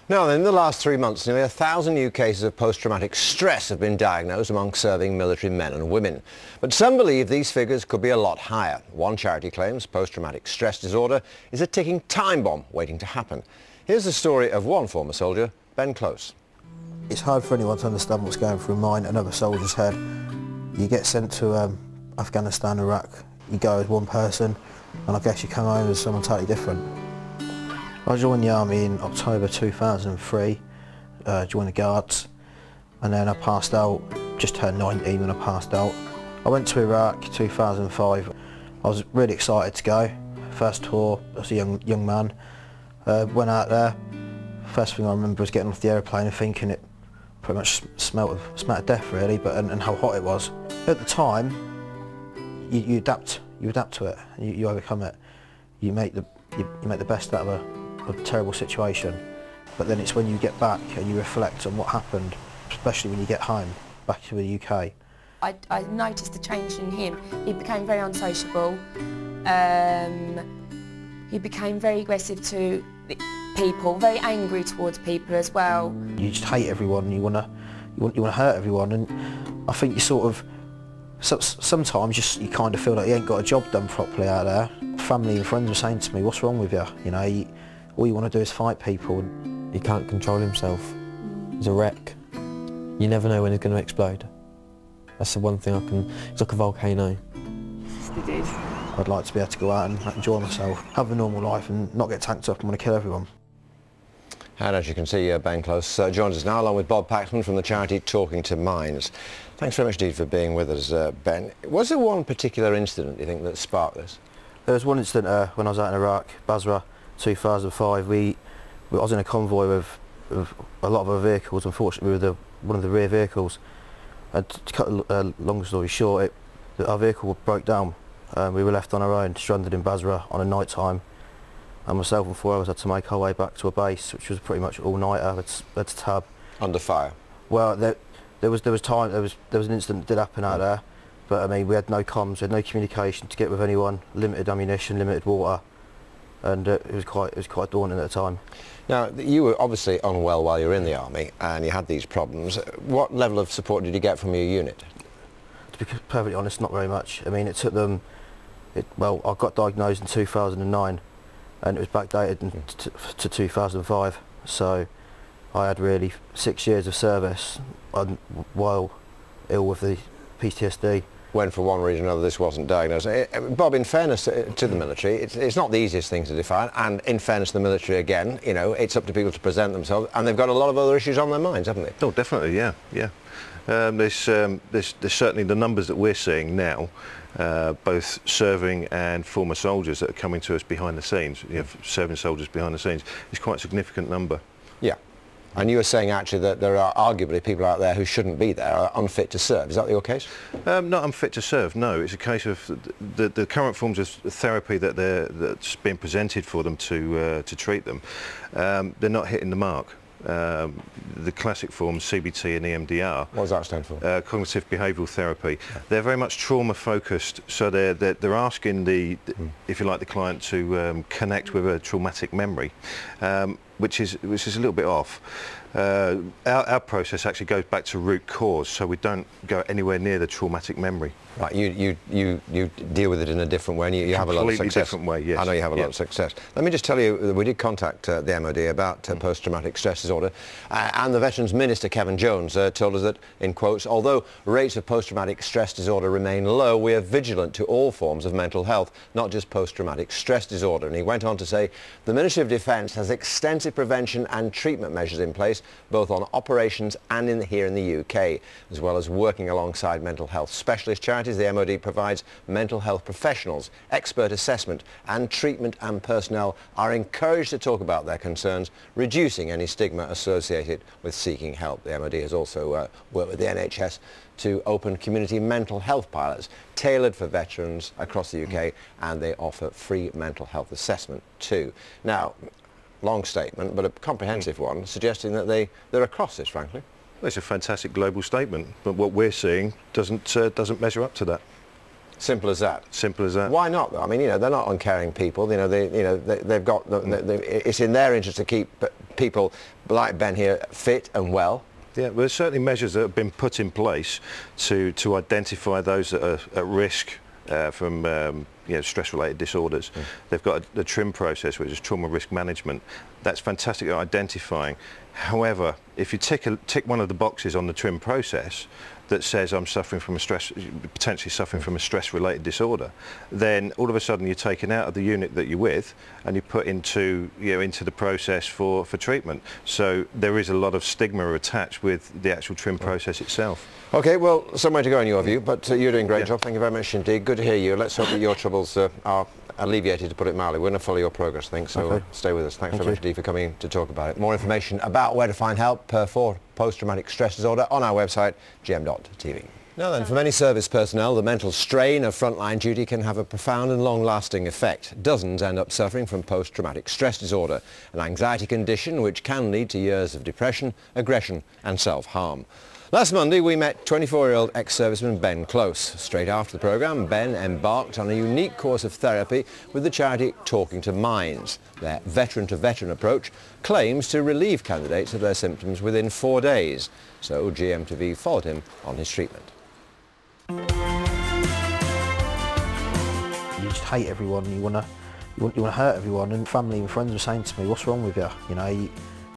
Now, in the last 3 months, nearly 1,000 new cases of post-traumatic stress have been diagnosed among serving military men and women. But some believe these figures could be a lot higher. One charity claims post-traumatic stress disorder is a ticking time bomb waiting to happen. Here's the story of one former soldier, Ben Close. It's hard for anyone to understand what's going through mine and other soldiers' head. You get sent to Afghanistan, Iraq, you go as one person, and I guess you come home as someone totally different. I joined the army in October 2003, joined the Guards, and then I passed out, just turned 19 when I passed out. I went to Iraq 2005. I was really excited to go. First tour as a young man. Went out there. First thing I remember was getting off the aeroplane and thinking it pretty much smelled of death really, and how hot it was. At the time, you adapt to it, you overcome it. You make the best out of a terrible situation, but then it's when you get back and you reflect on what happened, especially when you get home, back to the UK. I noticed a change in him. He became very unsociable. He became very aggressive to people, very angry towards people as well. You just hate everyone. You want to hurt everyone, and I think you sort of sometimes you kind of feel like you ain't got a job done properly out there. Family and friends were saying to me, "What's wrong with you? You know, all you want to do is fight people." He can't control himself. He's a wreck. You never know when he's going to explode. That's the one thing it's like a volcano. I'd like to be able to go out and enjoy myself, have a normal life and not get tanked up and want to kill everyone. And as you can see, Ben Close joins us now along with Bob Paxman from the charity Talking to Minds. Thanks very much indeed for being with us, Ben. Was there one particular incident, you think, that sparked this? There was one incident when I was out in Iraq, Basra, 2005. I was in a convoy with a lot of our vehicles. Unfortunately, we were one of the rear vehicles. And to cut a long story short, our vehicle broke down. We were left on our own, stranded in Basra on a night time, and myself and 4 others had to make our way back to a base, which was pretty much all-nighter. Had to tab. Under fire? Well, there was an incident that did happen out there, but I mean we had no comms, we had no communication to get with anyone, limited ammunition, limited water, and it was quite daunting at the time. Now, you were obviously unwell while you were in the army, and you had these problems. What level of support did you get from your unit? To be perfectly honest, not very much. I mean, it took them. Well, I got diagnosed in 2009, and it was backdated to 2005. So I had really 6 years of service while ill with the PTSD. When for one reason or another this wasn't diagnosed. Bob, in fairness to the military, it's not the easiest thing to define, and in fairness to the military again, you know, it's up to people to present themselves, and they've got a lot of other issues on their minds, haven't they? Oh, definitely, yeah. There's certainly the numbers that we're seeing now, both serving and former soldiers that are coming to us behind the scenes, you know, serving soldiers behind the scenes, is quite a significant number. Yeah. And you were saying actually that there are arguably people out there who shouldn't be there, are unfit to serve. Is that your case? Not unfit to serve, no. It's a case of the current forms of therapy that's been presented for them to treat them. They're not hitting the mark. The classic forms, CBT and EMDR. What does that stand for? Cognitive behavioural therapy. They're very much trauma focused, so they're asking if you like, the client to connect with a traumatic memory, which is a little bit off. Our process actually goes back to root cause, so we don't go anywhere near the traumatic memory. Right, you deal with it in a different way, and you have a lot of success. Completely different way, yes. I know you have a lot of success. Let me just tell you that we did contact the MOD about post-traumatic stress disorder, and the Veterans Minister, Kevin Jones, told us that, in quotes, although rates of post-traumatic stress disorder remain low, we are vigilant to all forms of mental health, not just post-traumatic stress disorder. And he went on to say, the Ministry of Defence has extensive prevention and treatment measures in place, both on operations and here in the UK, as well as working alongside mental health specialist charities. The MOD provides mental health professionals, expert assessment and treatment, and personnel are encouraged to talk about their concerns, reducing any stigma associated with seeking help. The MOD has also worked with the NHS to open community mental health pilots tailored for veterans across the UK, and they offer free mental health assessment too. Now, long statement, but a comprehensive one, suggesting that they're across this, frankly. Well, it's a fantastic global statement, but what we're seeing doesn't measure up to that. Simple as that. Simple as that. Why not, though? I mean, you know, they're not uncaring people. You know, they've got. It's in their interest to keep people like Ben here fit and well? Yeah, well, there's certainly measures that have been put in place to identify those that are at risk from stress-related disorders. They've got the TRIM process, which is trauma risk management. That's fantastic at identifying. However, if you tick one of the boxes on the TRIM process that says I'm suffering from potentially suffering from a stress-related disorder, then all of a sudden you're taken out of the unit that you're with and you're put into the process for treatment. So there is a lot of stigma attached with the actual TRIM process itself. Okay, well, somewhere to go in your view, but you're doing a great job. Thank you very much indeed. Good to hear you. Let's hope that your troubles are alleviated, to put it mildly. We're going to follow your progress, I think, so stay with us. Thanks very much indeed for coming in to talk about it. More information about where to find help for post-traumatic stress disorder on our website, gm.tv. Now then, for many service personnel, the mental strain of frontline duty can have a profound and long-lasting effect. Dozens end up suffering from post-traumatic stress disorder, an anxiety condition which can lead to years of depression, aggression and self-harm. Last Monday we met 24-year-old ex-serviceman Ben Close. Straight after the programme, Ben embarked on a unique course of therapy with the charity Talking to Minds. Their veteran-to-veteran approach claims to relieve candidates of their symptoms within 4 days. So GMTV followed him on his treatment. You just hate everyone, you want to hurt everyone, and family and friends were saying to me, what's wrong with you? You know,